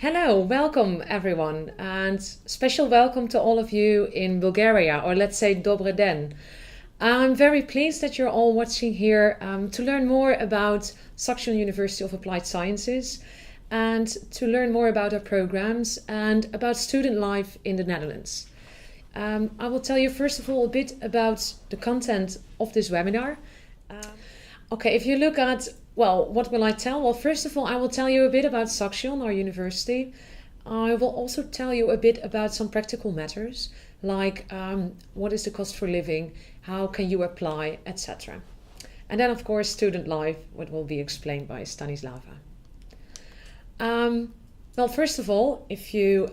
Hello, welcome everyone, and special welcome to all of you in Bulgaria, or let's say Dobre den. I'm very pleased that you're all watching here to learn more about Saxion University of Applied Sciences and to learn more about our programs and about student life in the Netherlands. I will tell you first of all a bit about the content of this webinar. Okay, if you look at, what will I tell? Well, first of all, I will tell you a bit about Saxion, our university. I will also tell you a bit about some practical matters, like what is the cost for living, how can you apply, etc. And then, of course, student life, what will be explained by Stanislava. First of all, if you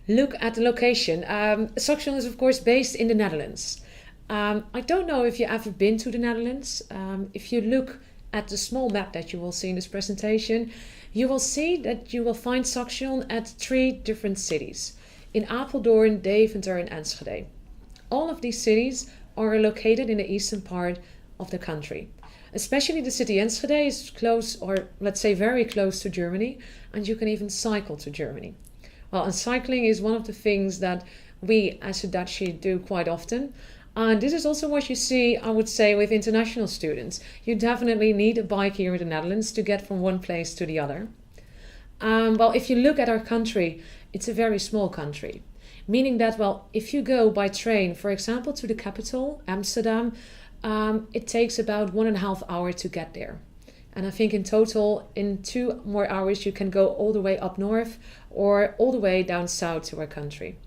look at the location, Saxion is, of course, based in the Netherlands. I don't know if you've ever been to the Netherlands. If you look at the small map that you will see in this presentation, you will see that you will find Saxion at 3 different cities: in Apeldoorn, Deventer and Enschede. All of these cities are located in the eastern part of the country. Especially the city Enschede is close, or let's say very close to Germany, and you can even cycle to Germany. Well, and cycling is one of the things that we as a Dutchie do quite often. And this is also what you see, I would say, with international students. You definitely need a bike here in the Netherlands to get from one place to the other. If you look at our country, it's a very small country. Meaning that, if you go by train, for example, to the capital, Amsterdam, it takes about 1.5 hours to get there. And I think in total, in 2 more hours, you can go all the way up north or all the way down south to our country.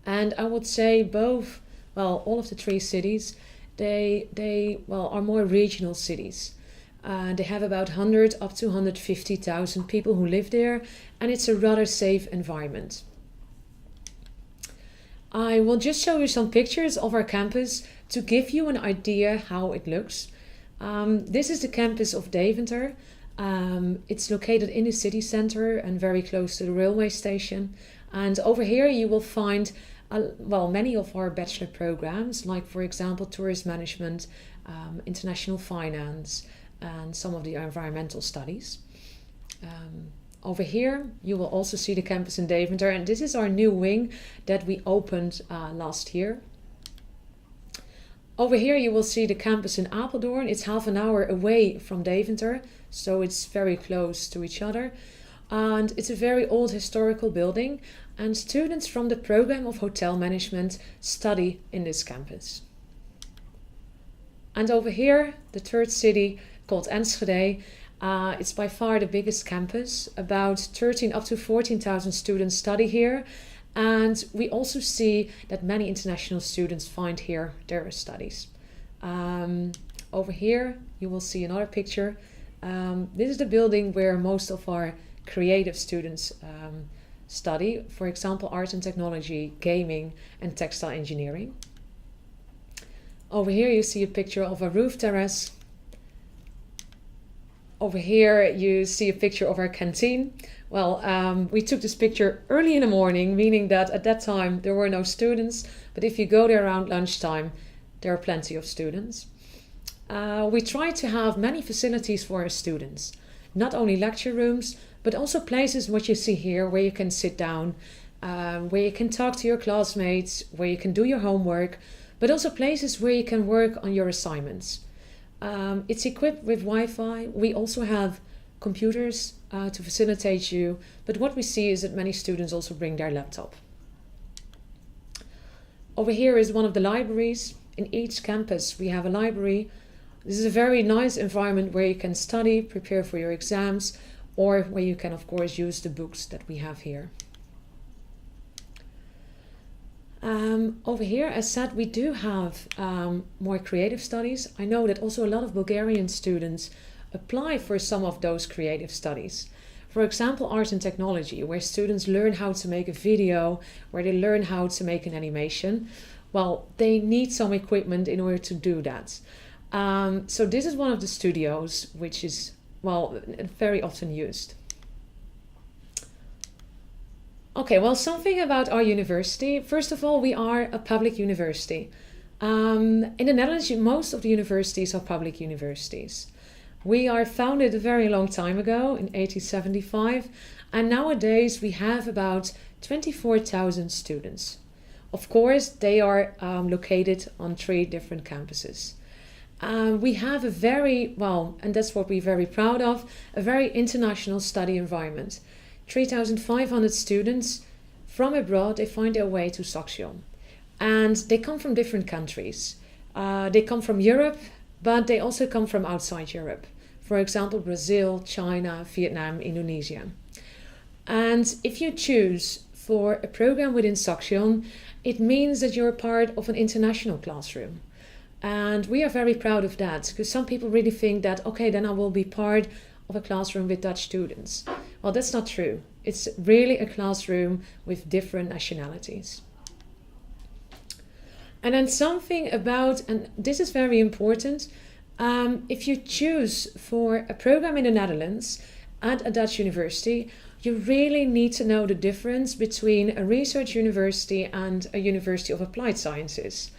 And I would say all of the 3 cities, they are more regional cities. They have about 100 up to 150,000 people who live there, and it's a rather safe environment. I will just show you some pictures of our campus to give you an idea how it looks. This is the campus of Deventer. It's located in the city center and very close to the railway station. And over here you will find many of our bachelor programs, like for example tourist management, international finance, and some of the environmental studies. Over here you will also see the campus in Deventer, and this is our new wing that we opened last year. Over here you will see the campus in Apeldoorn. It's half an hour away from Deventer, so it's very close to each other. And it's a very old historical building, and students from the program of hotel management study in this campus. And over here, the 3rd city, called Enschede, it's by far the biggest campus. About 13 up to 14,000 students study here, and we also see that many international students find here their studies. Over here you will see another picture. This is the building where most of our creative students study, for example, art and technology, gaming and textile engineering. Over here you see a picture of a roof terrace. Over here you see a picture of our canteen. We took this picture early in the morning, meaning that at that time there were no students, but if you go there around lunchtime, there are plenty of students. We try to have many facilities for our students, not only lecture rooms, but also places what you see here where you can sit down, where you can talk to your classmates, where you can do your homework, but also places where you can work on your assignments. It's equipped with Wi-Fi. We also have computers to facilitate you, but what we see is that many students also bring their laptop. Over here is one of the libraries. In each campus we have a library. This is a very nice environment where you can study, prepare for your exams, or where you can of course use the books that we have here. Over here, as said, we do have more creative studies. I know that also a lot of Bulgarian students apply for some of those creative studies. For example, art and technology, where students learn how to make a video, where they learn how to make an animation. They need some equipment in order to do that. So this is one of the studios which is very often used. Okay, something about our university. First of all, we are a public university. In the Netherlands, most of the universities are public universities. We are founded a very long time ago, in 1875, And nowadays we have about 24,000 students. Of course, they are located on 3 different campuses. We have a very, well, and that's what we're very proud of, a very international study environment. 3,500 students from abroad, they find their way to Saxion. And they come from different countries. They come from Europe, but they also come from outside Europe. For example, Brazil, China, Vietnam, Indonesia. And if you choose for a program within Saxion, it means that you're part of an international classroom. And we are very proud of that, because some people really think that, okay, then I will be part of a classroom with Dutch students. Well, that's not true. It's really a classroom with different nationalities. And then something about, and this is very important, if you choose for a program in the Netherlands at a Dutch university, you really need to know the difference between a research university and a University of Applied Sciences.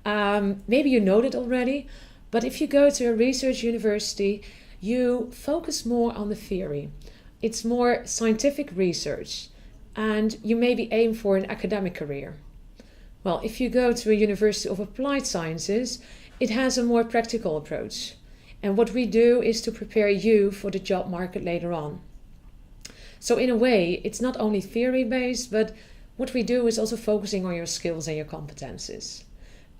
Maybe you know that already, but if you go to a research university, you focus more on the theory. It's more scientific research, and you maybe aim for an academic career. Well, if you go to a University of Applied Sciences, it has a more practical approach. And what we do is to prepare you for the job market later on. So in a way, it's not only theory-based, but what we do is also focusing on your skills and your competences.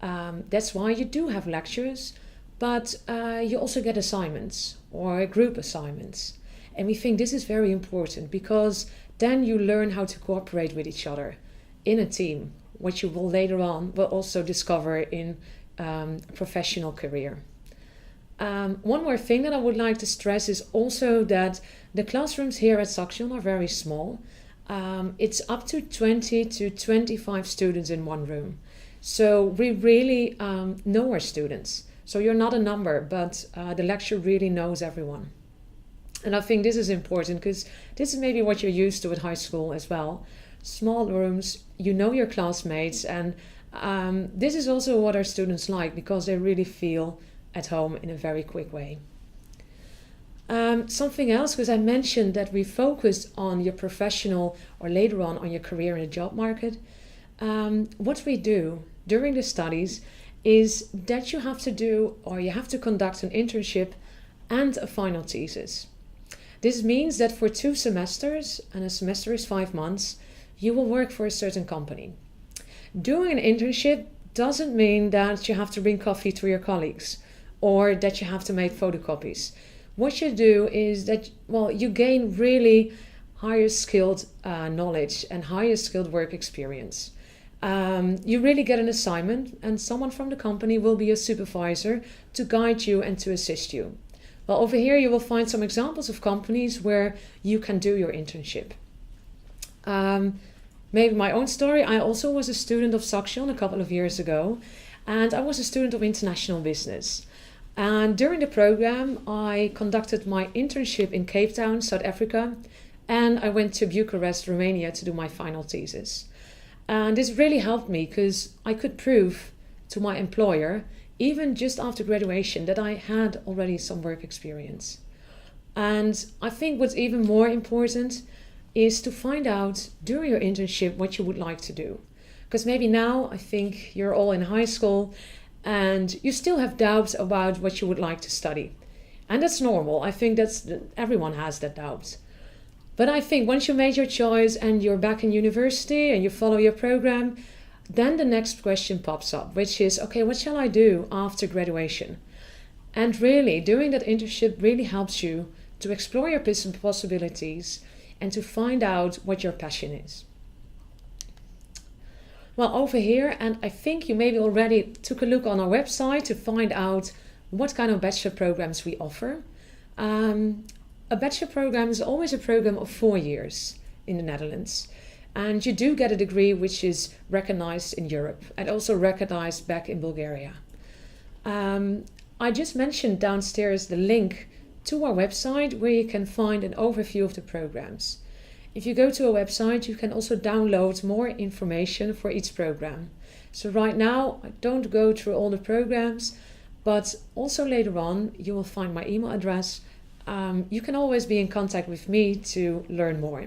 That's why you do have lectures, but you also get assignments or group assignments. And we think this is very important, because then you learn how to cooperate with each other in a team, which you will later on will also discover in a professional career. One more thing that I would like to stress is also that the classrooms here at Saxion are very small. It's up to 20 to 25 students in one room. So we really know our students. So you're not a number, but the lecturer really knows everyone. And I think this is important, because this is maybe what you're used to at high school as well. Small rooms, you know your classmates, and this is also what our students like, because they really feel at home in a very quick way. Something else, because I mentioned that we focused on your professional or later on your career in the job market. What we do during the studies is that you have to do, or you have to conduct an internship and a final thesis. This means that for 2 semesters, and a semester is 5 months, you will work for a certain company. Doing an internship doesn't mean that you have to bring coffee to your colleagues or that you have to make photocopies. What you do is that, well, you gain really higher skilled knowledge and higher skilled work experience. You really get an assignment, and someone from the company will be a supervisor to guide you and to assist you. Well, over here you will find some examples of companies where you can do your internship. Maybe my own story. I also was a student of Saxion a couple of years ago, and I was a student of international business. And during the program, I conducted my internship in Cape Town, South Africa, and I went to Bucharest, Romania to do my final thesis. And this really helped me, because I could prove to my employer, even just after graduation, that I had already some work experience. And I think what's even more important is to find out during your internship what you would like to do. Because maybe now, I think you're all in high school and you still have doubts about what you would like to study. And that's normal. I think everyone has that doubt. But I think once you made your choice and you're back in university and you follow your program, then the next question pops up, which is, okay, what shall I do after graduation? And really, doing that internship really helps you to explore your possibilities and to find out what your passion is. Well, over here, and I think you maybe already took a look on our website to find out what kind of bachelor programs we offer. A bachelor program is always a program of 4 years in the Netherlands. And you do get a degree which is recognized in Europe and also recognized back in Bulgaria. I just mentioned downstairs the link to our website where you can find an overview of the programs. If you go to our website, you can also download more information for each program. So right now, I don't go through all the programs, but also later on, you will find my email address you can always be in contact with me to learn more.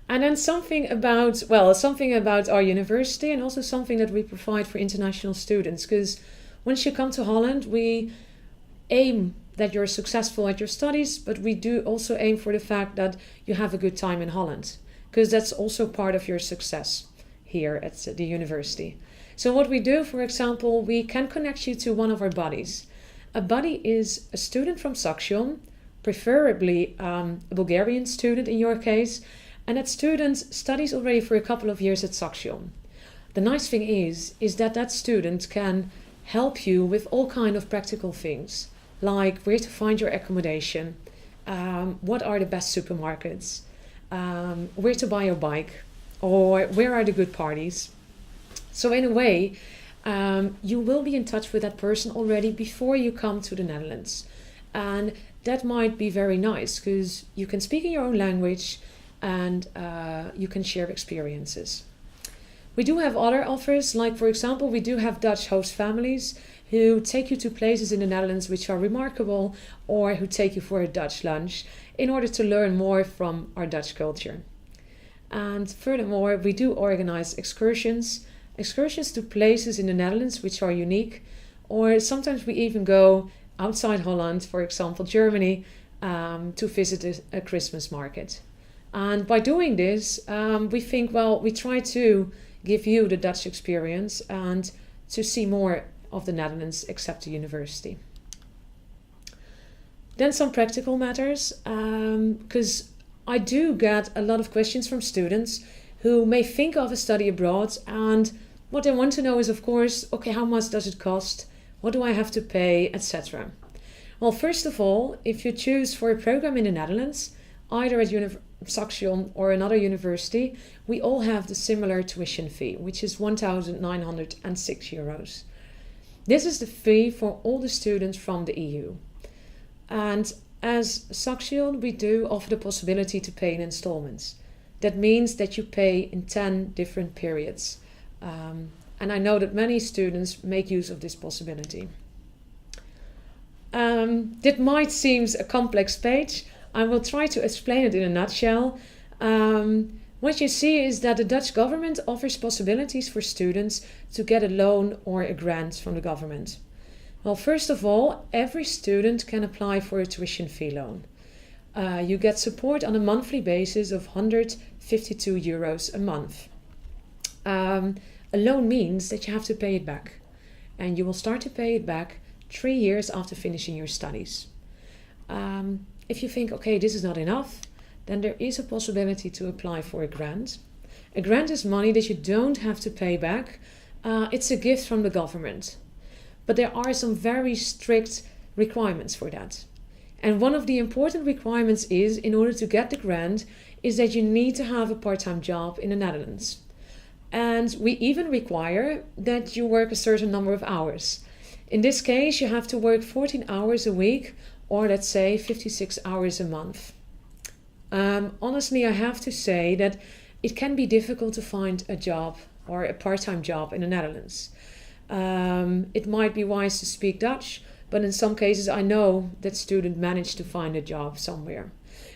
And then something about our university, and also something that we provide for international students. Because once you come to Holland, we aim that you're successful at your studies, but we do also aim for the fact that you have a good time in Holland, because that's also part of your success here at the university. So what we do, for example, we can connect you to one of our buddies. A buddy is a student from Saxion, preferably a Bulgarian student in your case, and that student studies already for a couple of years at Saxion. The nice thing is that student can help you with all kind of practical things, like where to find your accommodation, what are the best supermarkets, where to buy your bike, or where are the good parties. So in a way, you will be in touch with that person already before you come to the Netherlands. And that might be very nice, because you can speak in your own language, and you can share experiences. We do have other offers, like for example, we do have Dutch host families who take you to places in the Netherlands which are remarkable, or who take you for a Dutch lunch in order to learn more from our Dutch culture. And furthermore, we do organize excursions to places in the Netherlands which are unique, or sometimes we even go outside Holland, for example Germany, to visit a Christmas market. And by doing this, we think, we try to give you the Dutch experience and to see more of the Netherlands except the university. Then some practical matters, because I do get a lot of questions from students who may think of a study abroad, and what they want to know is, of course, okay, how much does it cost? What do I have to pay, etc. Well, first of all, if you choose for a program in the Netherlands, either at Saxion or another university, we all have the similar tuition fee, which is €1,906. This is the fee for all the students from the EU. And as Saxion, we do offer the possibility to pay in installments. That means that you pay in 10 different periods. And I know that many students make use of this possibility. That might seem a complex page. I will try to explain it in a nutshell. What you see is that the Dutch government offers possibilities for students to get a loan or a grant from the government. Well, first of all, every student can apply for a tuition fee loan. You get support on a monthly basis of €152 a month. A loan means that you have to pay it back, and you will start to pay it back 3 years after finishing your studies. If you think, okay, this is not enough, then there is a possibility to apply for a grant. A grant is money that you don't have to pay back. It's a gift from the government. But there are some very strict requirements for that. And one of the important requirements is, in order to get the grant, is that you need to have a part-time job in the Netherlands. And we even require that you work a certain number of hours. In this case, you have to work 14 hours a week, or let's say 56 hours a month. Honestly, I have to say that it can be difficult to find a job or a part-time job in the Netherlands. It might be wise to speak Dutch, but in some cases I know that students manage to find a job somewhere.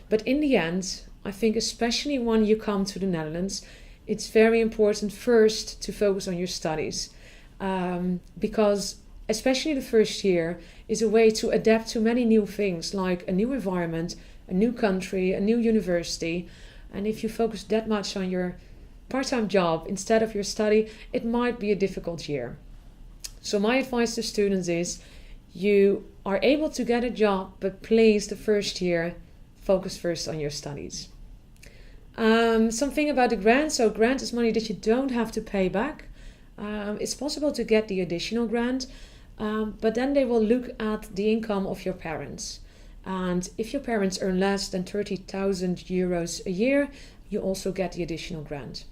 But in the end, I think especially when you come to the Netherlands, it's very important first to focus on your studies, because especially the first year is a way to adapt to many new things, like a new environment, a new country, a new university. And if you focus that much on your part-time job instead of your study, it might be a difficult year. So my advice to students is, you are able to get a job, but please, the first year, focus first on your studies. Something about the grant. So grant is money that you don't have to pay back. It's possible to get the additional grant, but then they will look at the income of your parents. And if your parents earn less than €30,000 a year, you also get the additional grant.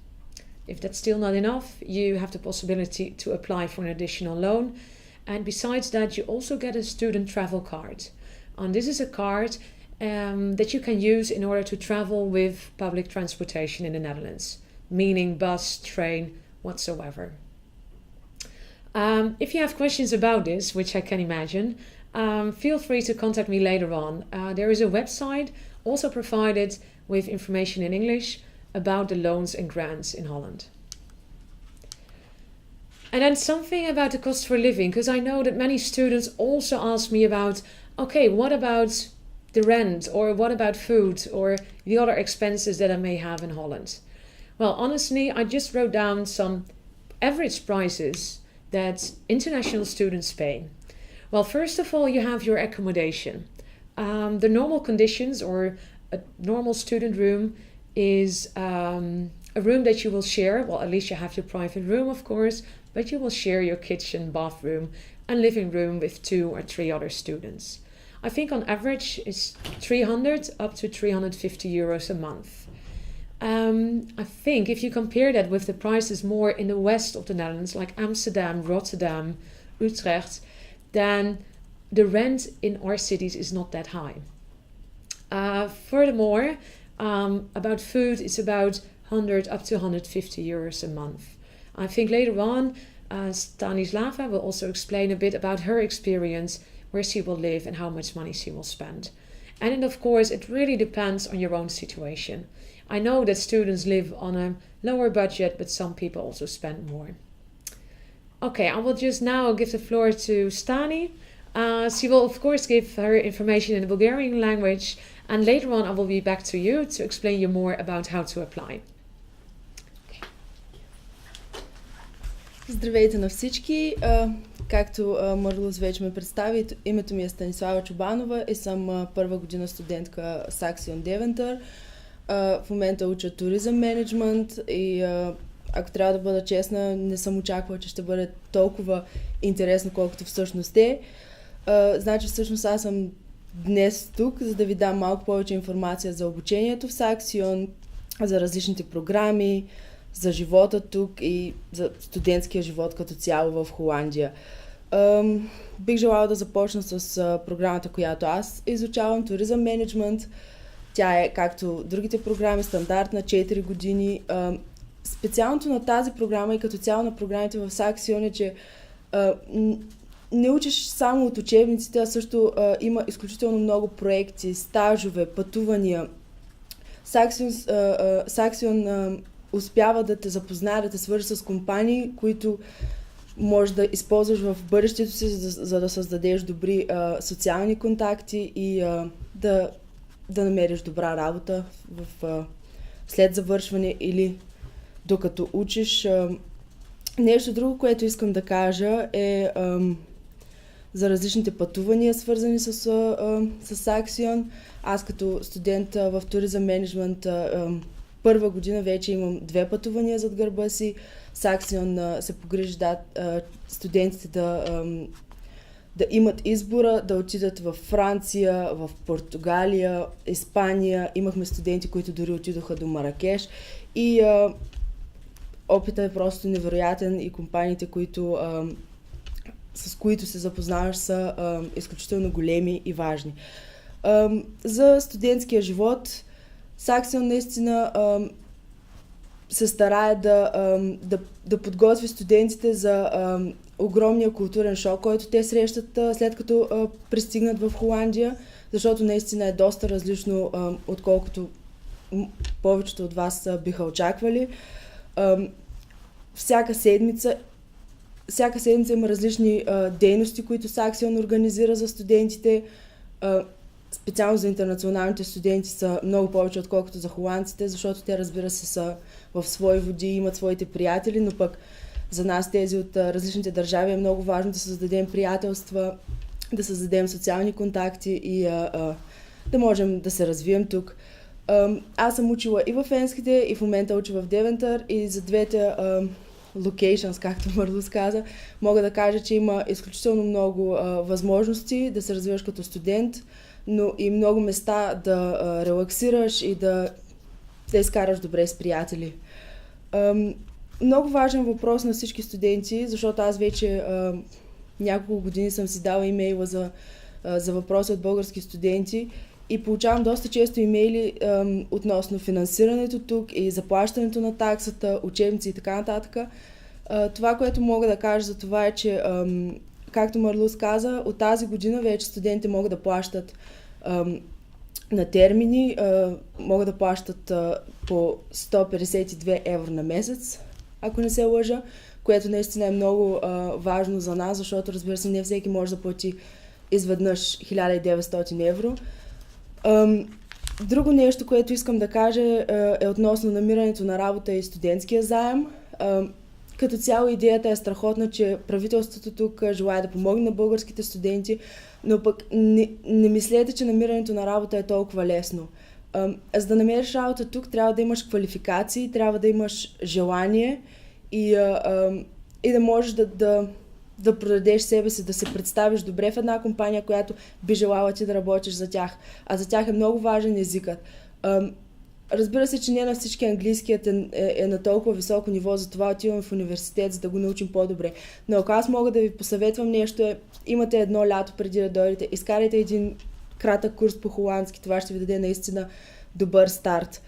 If that's still not enough, you have the possibility to apply for an additional loan. And besides that, you also get a student travel card. And this is a card that you can use in order to travel with public transportation in the Netherlands, meaning bus, train, whatsoever. If you have questions about this, which I can imagine, feel free to contact me later on. There is a website also provided with information in English about the loans and grants in Holland. And then something about the cost for living, because I know that many students also ask me about, okay, what about the rent, or what about food, or the other expenses that I may have in Holland? Well, honestly, I just wrote down some average prices that international students pay. Well, first of all, you have your accommodation. The normal conditions, or a normal student room, is a room that you will share. Well, at least you have your private room, of course, but you will share your kitchen, bathroom, and living room with 2 or 3 other students. I think on average it's 300 up to 350 euros a month. I think if you compare that with the prices more in the west of the Netherlands, like Amsterdam, Rotterdam, Utrecht, then the rent in our cities is not that high. Furthermore, about food, it's about 100 up to 150 euros a month. I think later on, Stanislava will also explain a bit about her experience, where she will live and how much money she will spend. And then, of course, it really depends on your own situation. I know that students live on a lower budget, but some people also spend more. Okay, I will just now give the floor to Stani. She will, of course, give her information in the Bulgarian language, and later on I will be back to you to explain you more about how to apply. Здравейте на всички! Както Марлус вече ме представи, името ми е Станислава Чубанова и съм първа година студентка Saxion Deventer. В момента уча туризъм менеджмент и ако трябва да бъда честна, не съм очаквала, че ще бъде толкова интересно, колкото всъщност е. Значи всъщност аз съм днес тук, за да ви дам малко повече информация за обучението в Saxion, за различните програми, за живота тук и за студентския живот като цяло в Холандия. Бих желала да започна с програмата, която аз изучавам, туризъм менеджмент. Тя е, както другите програми, стандартна 4 години. Специалното на тази програма и като цяло на програмите в Saxion е, че не учиш само от учебниците, а също има изключително много проекти, стажове, пътувания. Saxion успява да те запознае, да те свържи с компании, които можеш да използваш в бъдещето си, за да създадеш добри социални контакти и да намериш добра работа след завършване или докато учиш. Нещо друго, което искам да кажа е за различните пътувания, свързани с Saxion. Аз като студент в туризъм менеджмент първа година вече имам 2 пътувания зад гърба си. Saxion се погрижи студентите да имат избора, да отидат в Франция, в Португалия, Испания. Имахме студенти, които дори отидоха до Маракеш. И опитът е просто невероятен и компаниите, с които се запознаваш, са изключително големи и важни. За студентския живот Saxion наистина се старае да подготви студентите за огромния културен шок, който те срещат след като пристигнат в Холандия, защото наистина е доста различно, отколкото повечето от вас биха очаквали. Всяка седмица има различни дейности, които Saxion организира за студентите. Специално за интернационалните студенти са много повече, отколкото за холандците, защото те, разбира се, са в свои води и имат своите приятели, но пък за нас, тези от различните държави, е много важно да създадем приятелства, да създадем социални контакти и да можем да се развием тук. Аз съм учила и в Енските, и в момента уча в Девентър, и за двете locations, както Марлус каза, мога да кажа, че има изключително много възможности да се развиваш като студент, но и много места да релаксираш и да изкараш добре с приятели. Много важен въпрос на всички студенти, защото аз вече няколко години съм си дала имейла за въпроси от български студенти и получавам доста често имейли относно финансирането тук и заплащането на таксата, учебници и така нататък. Това, което мога да кажа за това е, че както Марлус каза, от тази година вече студентите могат да плащат на термини, могат да плащат по 152 евро на месец, ако не се лъжа, което наистина е много важно за нас, защото, разбира се, не всеки може да плати изведнъж 1900 евро. Друго нещо, което искам да кажа е относно намирането на работа и студентския заем. Като цяло идеята е страхотна, че правителството тук желае да помогне на българските студенти, но пък не мислете, че намирането на работа е толкова лесно. За да намериш работа тук, трябва да имаш квалификации, трябва да имаш желание и да можеш да продадеш себе си, да се представиш добре в една компания, която би желала ти да работиш за тях. А за тях е много важен езикът. Разбира се, че не на всички английският е на толкова високо ниво, затова отиваме в университет, за да го научим по-добре. Но ако аз мога да ви посъветвам нещо, имате едно лято преди да дойдете, изкарайте един кратък курс по холандски, това ще ви даде наистина добър старт.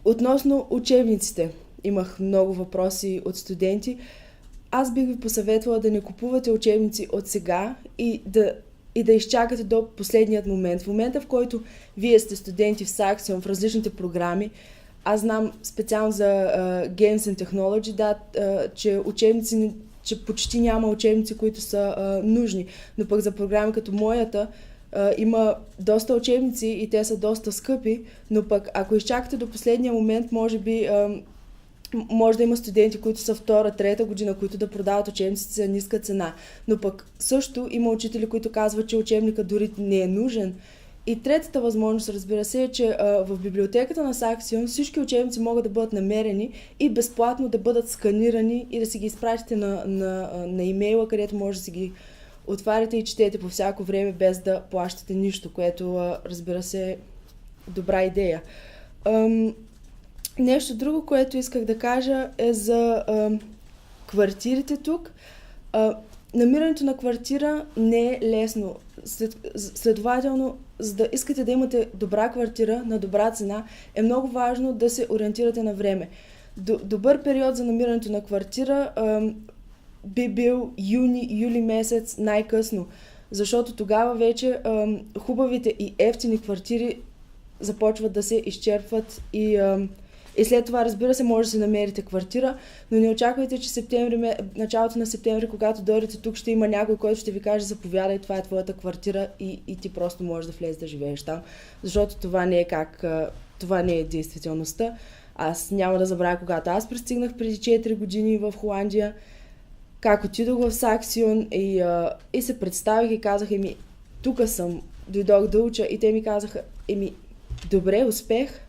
Относно учебниците, имах много въпроси от студенти. Аз бих ви посъветвала да не купувате учебници от сега и да изчакате до последният момент. В момента, в който вие сте студенти в Saxion, в различните програми, аз знам специално за Games and Technology, че почти няма учебници, които са нужни. Но пък за програми като моята има доста учебници и те са доста скъпи, но пък ако изчакате до последния момент, може би може да има студенти, които са втора, трета година, които да продават учебниците за ниска цена. Но пък също има учители, които казват, че учебника дори не е нужен. И третата възможност, разбира се, е, че в библиотеката на Saxion всички учебници могат да бъдат намерени и безплатно да бъдат сканирани и да си ги изпратите на имейла, където може да си ги отваряте и четете по всяко време, без да плащате нищо, което, разбира се, е добра идея. Нещо друго, което исках да кажа е за квартирите тук. Намирането на квартира не е лесно. Следователно, за да искате да имате добра квартира на добра цена, е много важно да се ориентирате на време. Добър период за намирането на квартира би бил юли месец най-късно, защото тогава вече хубавите и евтини квартири започват да се изчерпват и след това, разбира се, може да си намерите квартира, но не очаквайте, че началото на септември, когато дойдете тук, ще има някой, който ще ви каже: заповядай, това е твоята квартира и ти просто можеш да влезеш да живееш там. Защото това не е действителността. Аз няма да забравя, когато аз пристигнах преди 4 години в Холандия, как отидох в Saxion и се представих и казах: тук съм, дойдох да уча, и те ми казаха: добре, успех.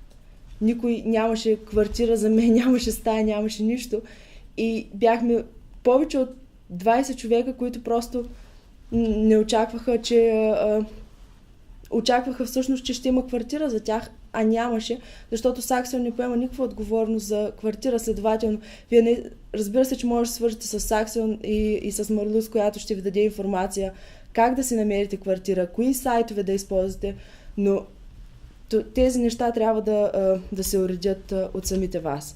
Никой нямаше квартира за мен, нямаше стая, нямаше нищо. И бяхме повече от 20 човека, които просто не очакваха, очакваха всъщност, че ще има квартира за тях, а нямаше, защото Saxion не поема никаква отговорност за квартира. Следователно, разбира се, че може да свържете с Saxion и с Марлус, която ще ви даде информация как да си намерите квартира, кои сайтове да използвате, но тези неща трябва да се уредят от самите вас.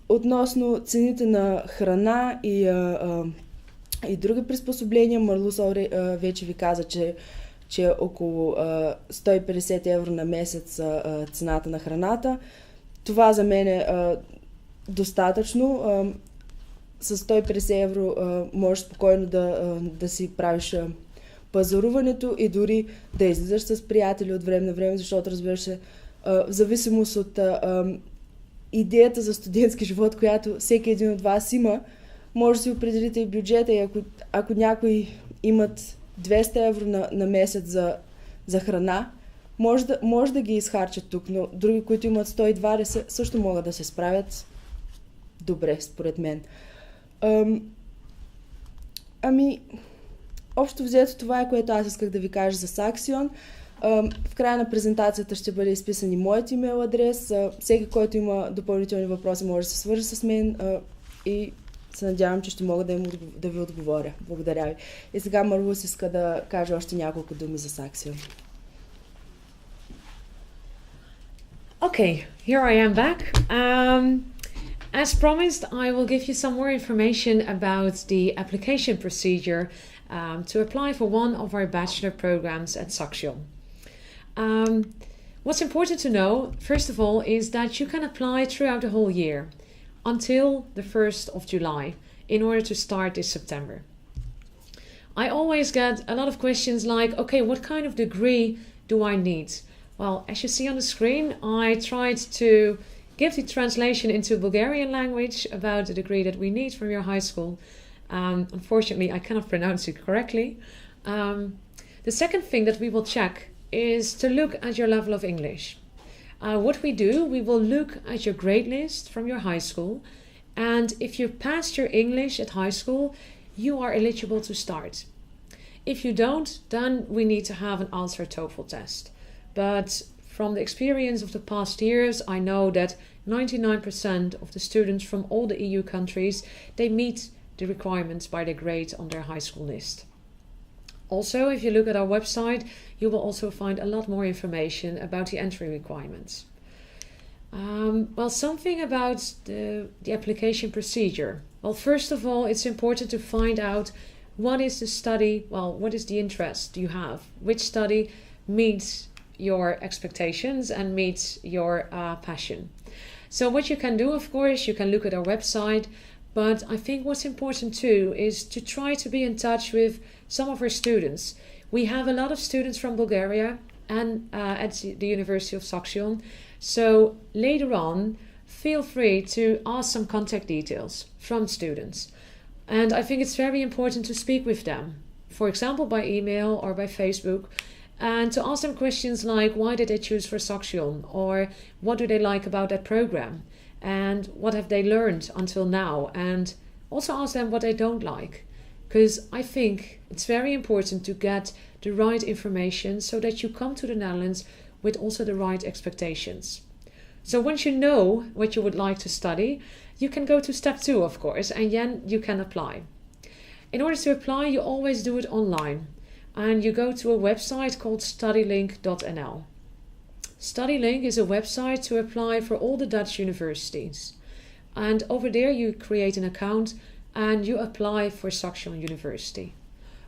Относно цените на храна и други приспособления, Марлус вече ви каза, че е около 150 евро на месец цената на храната. Това за мен е достатъчно. С 150 евро можеш спокойно да си правиш пазаруването и дори да излизаш с приятели от време на време, защото, разбира се, в зависимост от идеята за студентски живот, която всеки един от вас има, може да си определите и бюджета, и ако някои имат 200 евро на месец за храна, може да ги изхарчат тук, но други, които имат 120, също могат да се справят добре, според мен. Общо взето, това е, което аз исках да ви кажа за Saxion. В края на презентацията ще бъде изписан и моят имейл адрес. Всеки, който има допълнителни въпроси, може да се свържи с мен и се надявам, че ще мога да ви отговоря. Благодаря ви. И сега Марлус иска да каже още няколко думи за Saxion. Okay, here I am back. as promised, I will give you some more information about the application procedure to apply for one of our bachelor programs at Saxion. What's important to know, first of all, is that you can apply throughout the whole year until the 1st of July in order to start this September. I always get a lot of questions like, okay, what kind of degree do I need? Well, as you see on the screen, I tried to give the translation into Bulgarian language about the degree that we need from your high school. Unfortunately, I cannot pronounce it correctly. The second thing that we will check is to look at your level of English. What we do, we will look at your grade list from your high school, and if you passed your English at high school, you are eligible to start. If you don't, then we need to have an answer TOEFL test. But from the experience of the past years, I know that 99% of the students from all the EU countries, they meet the requirements by their grade on their high school list. Also, if you look at our website, you will also find a lot more information about the entry requirements. Well, something about the application procedure. Well, first of all, it's important to find out what is the study, what is the interest you have? Which study meets your expectations and meets your passion? So what you can do, of course, you can look at our website, but I think what's important too is to try to be in touch with some of our students. We have a lot of students from Bulgaria and at the University of Saxion. So later on, feel free to ask some contact details from students. And I think it's very important to speak with them, for example, by email or by Facebook, and to ask them questions like, why did they choose for Saxion? Or what do they like about that program? And what have they learned until now? And also ask them what they don't like. Because I think it's very important to get the right information so that you come to the Netherlands with also the right expectations. So once you know what you would like to study, you can go to step 2, of course, and then you can apply. In order to apply, you always do it online. And you go to a website called studylink.nl. StudyLink is a website to apply for all the Dutch universities. And over there you create an account and you apply for Saxion University.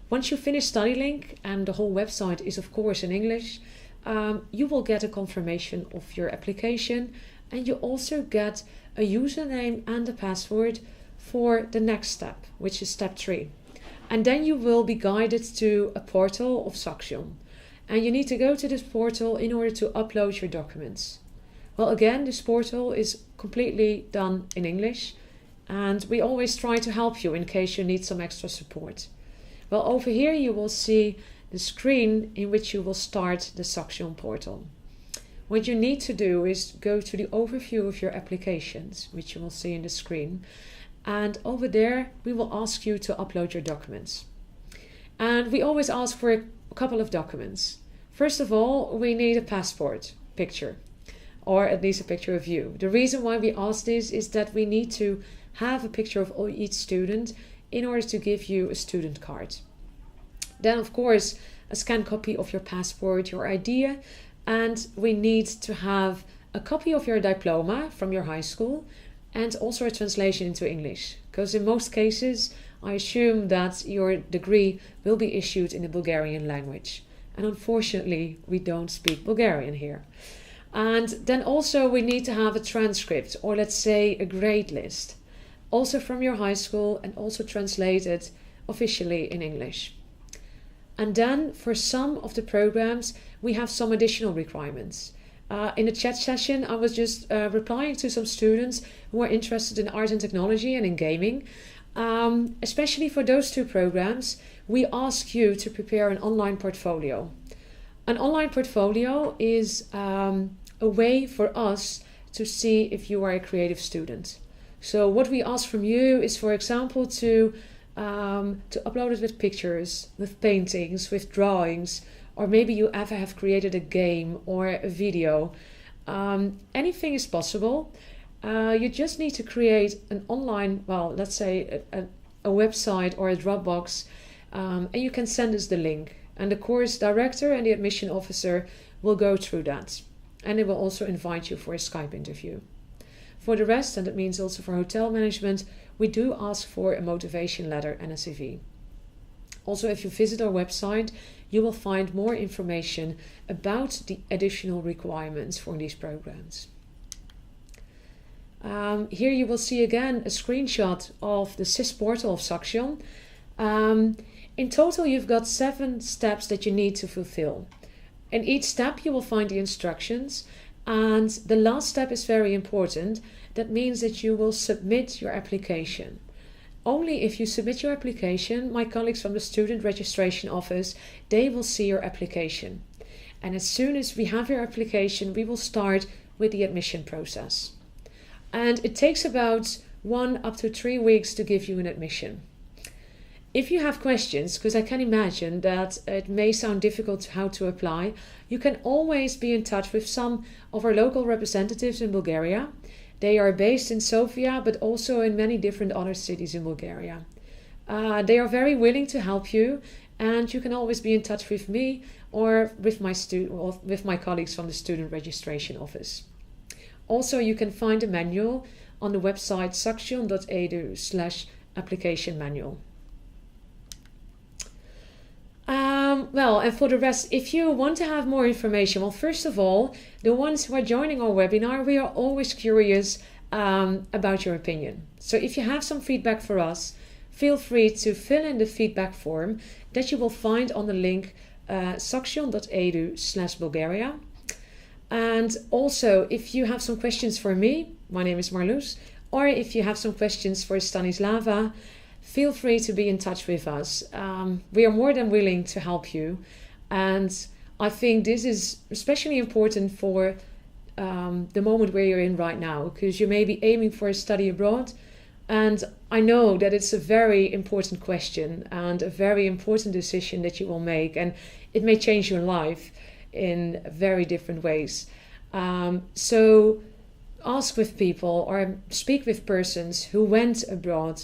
Once you finish StudyLink, and the whole website is of course in English, you will get a confirmation of your application, and you also get a username and a password for the next step, which is step 3. And then you will be guided to a portal of Saxion. And you need to go to this portal in order to upload your documents. Well, again, this portal is completely done in English, and we always try to help you in case you need some extra support. Well, over here you will see the screen in which you will start the Saxion portal. What you need to do is go to the overview of your applications, which you will see in the screen. And over there, we will ask you to upload your documents. And we always ask for a couple of documents. First of all, we need a passport picture, or at least a picture of you. The reason why we ask this is that we need to have a picture of each student in order to give you a student card. Then, of course, a scanned copy of your passport, your ID, and we need to have a copy of your diploma from your high school, and also a translation into English, because in most cases I assume that your degree will be issued in the Bulgarian language, and unfortunately we don't speak Bulgarian here. And then also we need to have a transcript, or let's say a grade list, also from your high school and also translated officially in English. And then for some of the programs we have some additional requirements. In a chat session, I was just replying to some students who are interested in art and technology and in gaming. Especially for those 2 programs, we ask you to prepare an online portfolio. An online portfolio is a way for us to see if you are a creative student. So what we ask from you is, for example, to upload it with pictures, with paintings, with drawings, or maybe you ever have created a game or a video. Anything is possible. You just need to create an online, let's say a website or a Dropbox, and you can send us the link. And the course director and the admission officer will go through that. And they will also invite you for a Skype interview. For the rest, and that means also for hotel management, we do ask for a motivation letter and a CV. Also, if you visit our website, you will find more information about the additional requirements for these programs. Here you will see again a screenshot of the SIS portal of Saxion. In total, you've got 7 steps that you need to fulfill. In each step, you will find the instructions. And the last step is very important. That means that you will submit your application. Only if you submit your application, my colleagues from the Student Registration Office, they will see your application. And as soon as we have your application, we will start with the admission process. And it takes about 1 up to 3 weeks to give you an admission. If you have questions, because I can imagine that it may sound difficult how to apply, you can always be in touch with some of our local representatives in Bulgaria. They are based in Sofia, but also in many different other cities in Bulgaria. They are very willing to help you, and you can always be in touch with me or with my colleagues from the Student Registration Office. Also, you can find a manual on the website saxion.edu/application manual. And for the rest, if you want to have more information, well, first of all, the ones who are joining our webinar, we are always curious about your opinion. So if you have some feedback for us, feel free to fill in the feedback form that you will find on the link saxion.edu/Bulgaria. And also, if you have some questions for me, my name is Marloes, or if you have some questions for Stanislava, feel free to be in touch with us. We are more than willing to help you. And I think this is especially important for the moment where you're in right now, because you may be aiming for a study abroad. And I know that it's a very important question and a very important decision that you will make. And it may change your life in very different ways. So ask with people or speak with persons who went abroad,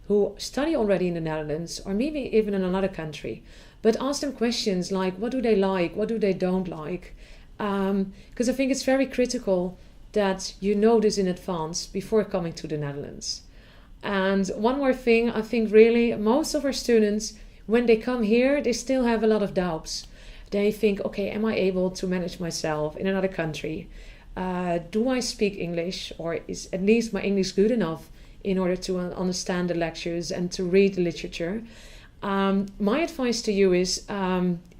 who study already in the Netherlands or maybe even in another country. But ask them questions like, what do they like? What do they don't like? Because I think it's very critical that you know this in advance before coming to the Netherlands. And one more thing, I think really most of our students, when they come here, they still have a lot of doubts. They think, okay, am I able to manage myself in another country? Do I speak English, or is at least my English good enough in order to understand the lectures and to read the literature? My advice to you is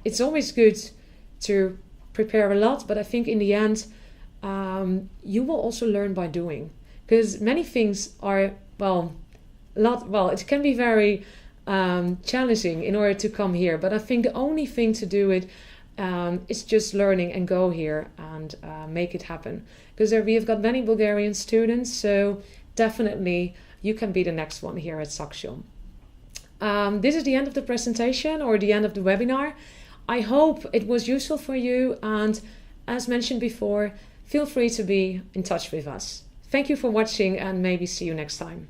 it's always good to prepare a lot, but I think in the end you will also learn by doing, because many things are it can be very challenging in order to come here, but I think the only thing to do it is just learning and go here and make it happen, because we have got many Bulgarian students, so definitely you can be the next one here at Saxion. This is the end of the presentation or the end of the webinar. I hope it was useful for you, and as mentioned before, feel free to be in touch with us. Thank you for watching, and maybe see you next time.